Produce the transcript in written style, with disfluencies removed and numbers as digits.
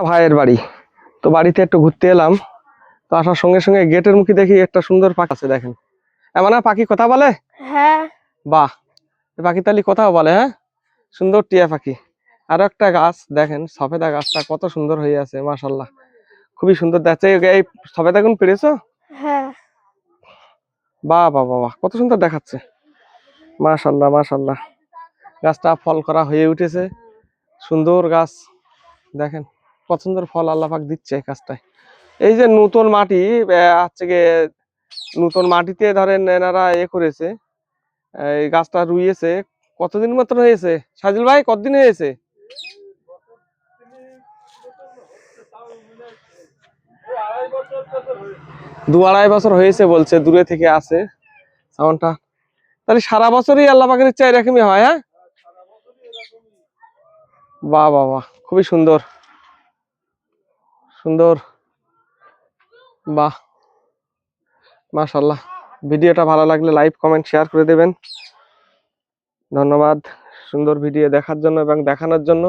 ভাইয়ের বাড়ি। তো বাড়িতে একটু ঘুরতে এলাম। তো আসার সঙ্গে সঙ্গে গেটের মুখে দেখি একটা সুন্দর পাখি আছে, দেখেন। এমন না পাখি কথা বলে? হ্যাঁ। বাহ, এই পাখি তাহলে কথাও বলে? হ্যাঁ, সুন্দর টিয়া পাখি। আরো একটা গাছ দেখেন, সফেদা গাছটা কত সুন্দর হয়ে আছে, মাশাল্লাহ, খুবই সুন্দর দেখাচ্ছে। এই সফেদা গুণ পেরেছো? হ্যাঁ। বাহ বাহ বাহ বাহ, কত সুন্দর দেখাচ্ছে, মাশাল্লাহ মাশাল্লাহ। গাছটা ফল করা হয়ে উঠেছে, সুন্দর গাছ। দেখেন কত সুন্দর ফল আল্লাহ পাক দিচ্ছে এই গাছটায়। এই যে নতুন মাটি, হচ্ছে গিয়ে নতুন মাটিতে ধরেন এনারা করেছে, এই গাছটা রুইয়েছে। কতদিন মতন হয়েছে সাজিল ভাই, কতদিন হয়েছে? 2-2.5 বছর হয়েছে বলছে, দূরে থেকে আছে সাউন্ডটা। তাহলে সারা বছরই আল্লাহ পাকের ইচ্ছা এরকমই হয়? হ্যাঁ, বাহ বাহ বাহ, খুবই সুন্দর সুন্দর, বাহ, মাশাল্লাহ। ভিডিওটা ভালো লাগলে লাইক কমেন্ট শেয়ার করে দেবেন। ধন্যবাদ সুন্দর ভিডিও দেখার জন্য এবং দেখানোর জন্য।